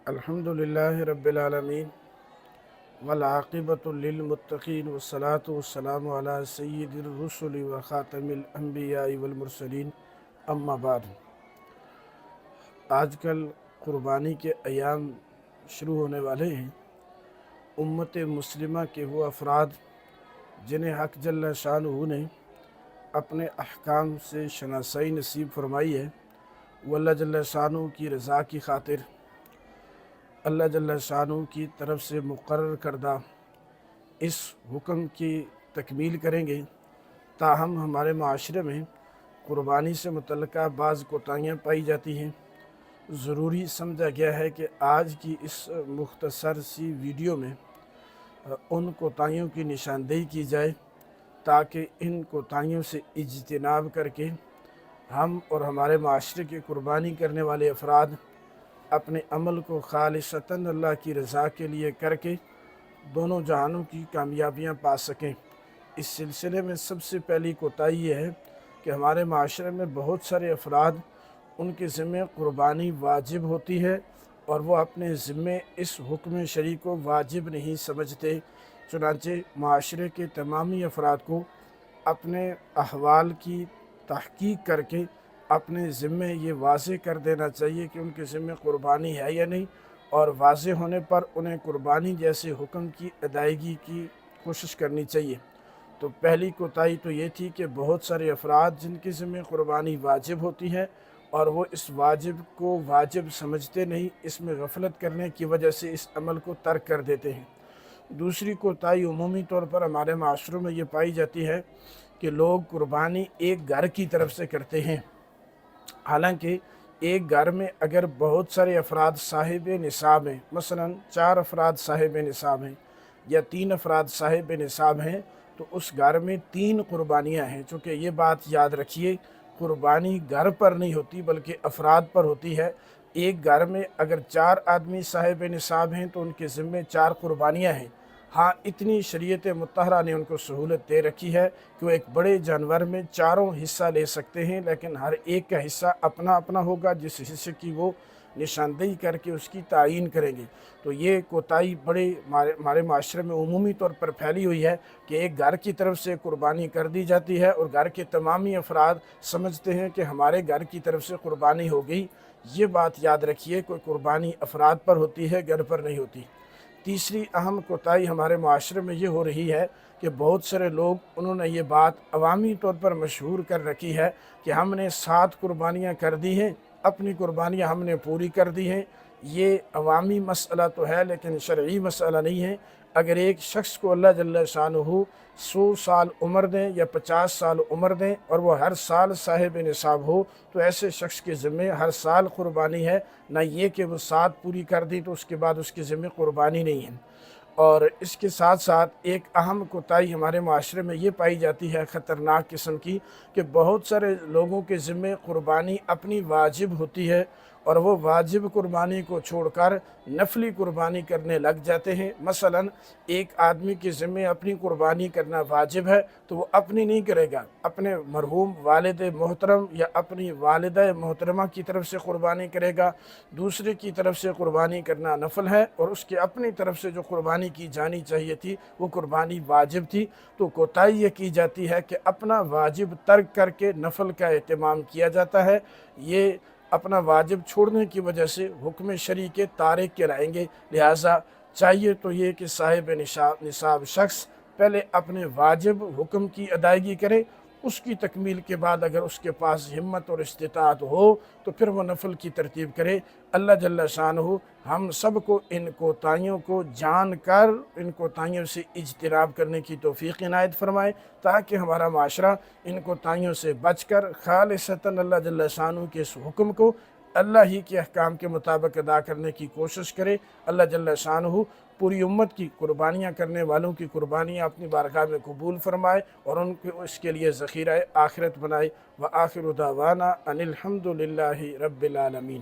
الحمد للہ رب العالمین والعاقبۃ للمتقین والصلاة والسلام علی سید الرسل و خاتم الانبیاء والمرسلین اما بعد۔ آج کل قربانی کے ایام شروع ہونے والے ہیں۔ امت مسلمہ کے وہ افراد جنہیں حق جل شانہ نے اپنے احکام سے شناسائی نصیب فرمائی ہے، وہ اللہ جل شانہ کی رضا کی خاطر اللہ جل شانہ کی طرف سے مقرر کردہ اس حکم کی تکمیل کریں گے۔ تاہم ہمارے معاشرے میں قربانی سے متعلقہ بعض کوتاہیاں پائی جاتی ہیں۔ ضروری سمجھا گیا ہے کہ آج کی اس مختصر سی ویڈیو میں ان کوتاہیوں کی نشاندہی کی جائے تاکہ ان کوتاہیوں سے اجتناب کر کے ہم اور ہمارے معاشرے کے قربانی کرنے والے افراد اپنے عمل کو خالصتاً اللہ کی رضا کے لیے کر کے دونوں جہانوں کی کامیابیاں پا سکیں۔ اس سلسلے میں سب سے پہلی کوتاہی یہ ہے کہ ہمارے معاشرے میں بہت سارے افراد ان کے ذمے قربانی واجب ہوتی ہے اور وہ اپنے ذمے اس حکم شرعی کو واجب نہیں سمجھتے۔ چنانچہ معاشرے کے تمامی افراد کو اپنے احوال کی تحقیق کر کے اپنے ذمے یہ واضح کر دینا چاہیے کہ ان کے ذمے قربانی ہے یا نہیں، اور واضح ہونے پر انہیں قربانی جیسے حکم کی ادائیگی کی کوشش کرنی چاہیے۔ تو پہلی کوتاہی تو یہ تھی کہ بہت سارے افراد جن کے ذمے قربانی واجب ہوتی ہے اور وہ اس واجب کو واجب سمجھتے نہیں، اس میں غفلت کرنے کی وجہ سے اس عمل کو ترک کر دیتے ہیں۔ دوسری کوتاہی عمومی طور پر ہمارے معاشروں میں یہ پائی جاتی ہے کہ لوگ قربانی ایک گھر کی طرف سے کرتے ہیں، حالانکہ ایک گھر میں اگر بہت سارے افراد صاحب نصاب ہیں، مثلا 4 افراد صاحب نصاب ہیں یا 3 افراد صاحب نصاب ہیں، تو اس گھر میں 3 قربانیاں ہیں۔ چونکہ یہ بات یاد رکھیے، قربانی گھر پر نہیں ہوتی بلکہ افراد پر ہوتی ہے۔ ایک گھر میں اگر 4 آدمی صاحب نصاب ہیں تو ان کے ذمے 4 قربانیاں ہیں۔ ہاں، اتنی شریعت مطہرہ نے ان کو سہولت دے رکھی ہے کہ وہ ایک بڑے جانور میں چاروں حصہ لے سکتے ہیں، لیکن ہر ایک کا حصہ اپنا اپنا ہوگا، جس حصے کی وہ نشاندہی کر کے اس کی تعیین کریں گے۔ تو یہ کوتاہی بڑے ہمارے معاشرے میں عمومی طور پر پھیلی ہوئی ہے کہ ایک گھر کی طرف سے قربانی کر دی جاتی ہے اور گھر کے تمامی افراد سمجھتے ہیں کہ ہمارے گھر کی طرف سے قربانی ہو گئی۔ یہ بات یاد رکھیے، کوئی قربانی افراد پر ہوتی ہے، گھر پر نہیں ہوتی۔ تیسری اہم کوتاہی ہمارے معاشرے میں یہ ہو رہی ہے کہ بہت سارے لوگ انہوں نے یہ بات عوامی طور پر مشہور کر رکھی ہے کہ ہم نے 7 قربانیاں کر دی ہیں، اپنی قربانیاں ہم نے پوری کر دی ہیں۔ یہ عوامی مسئلہ تو ہے لیکن شرعی مسئلہ نہیں ہے۔ اگر ایک شخص کو اللہ جل شانہ 100 سال عمر دیں یا 50 سال عمر دیں اور وہ ہر سال صاحب نصاب ہو، تو ایسے شخص کے ذمے ہر سال قربانی ہے، نہ یہ کہ وہ 7 پوری کر دی تو اس کے بعد اس کے ذمے قربانی نہیں ہے۔ اور اس کے ساتھ ساتھ ایک اہم کوتاہی ہمارے معاشرے میں یہ پائی جاتی ہے خطرناک قسم کی، کہ بہت سارے لوگوں کے ذمے قربانی اپنی واجب ہوتی ہے اور وہ واجب قربانی کو چھوڑ کر نفلی قربانی کرنے لگ جاتے ہیں۔ مثلا ایک آدمی کے ذمے اپنی قربانی کرنا واجب ہے تو وہ اپنی نہیں کرے گا، اپنے مرحوم والد محترم یا اپنی والدہ محترمہ کی طرف سے قربانی کرے گا۔ دوسرے کی طرف سے قربانی کرنا نفل ہے اور اس کے اپنی طرف سے جو قربانی کی جانی چاہیے تھی وہ قربانی واجب تھی۔ تو کوتاہی یہ کی جاتی ہے کہ اپنا واجب ترک کر کے نفل کا اہتمام کیا جاتا ہے۔ یہ اپنا واجب چھوڑنے کی وجہ سے حکم شرعی کے تارک کہلائیں گے۔ لہٰذا چاہیے تو یہ کہ صاحب نصاب شخص پہلے اپنے واجب حکم کی ادائیگی کرے، اس کی تکمیل کے بعد اگر اس کے پاس ہمت اور استطاعت ہو تو پھر وہ نفل کی ترتیب کرے۔ اللہ جل شانہ ہم سب کو ان کوتاہیوں کو جان کر ان کوتاہیوں سے اجتناب کرنے کی توفیق عنایت فرمائے، تاکہ ہمارا معاشرہ ان کوتاہیوں سے بچ کر خالصتاً اللہ جل شانہ کے اس حکم کو اللہ ہی کے احکام کے مطابق ادا کرنے کی کوشش کرے۔ اللہ جل شانہ پوری امت کی قربانیاں کرنے والوں کی قربانیاں اپنی بارگاہ میں قبول فرمائے اور ان کو اس کے لیے ذخیرہ آخرت بنائے۔ وآخر دعوانا ان الحمد للہ رب العالمین۔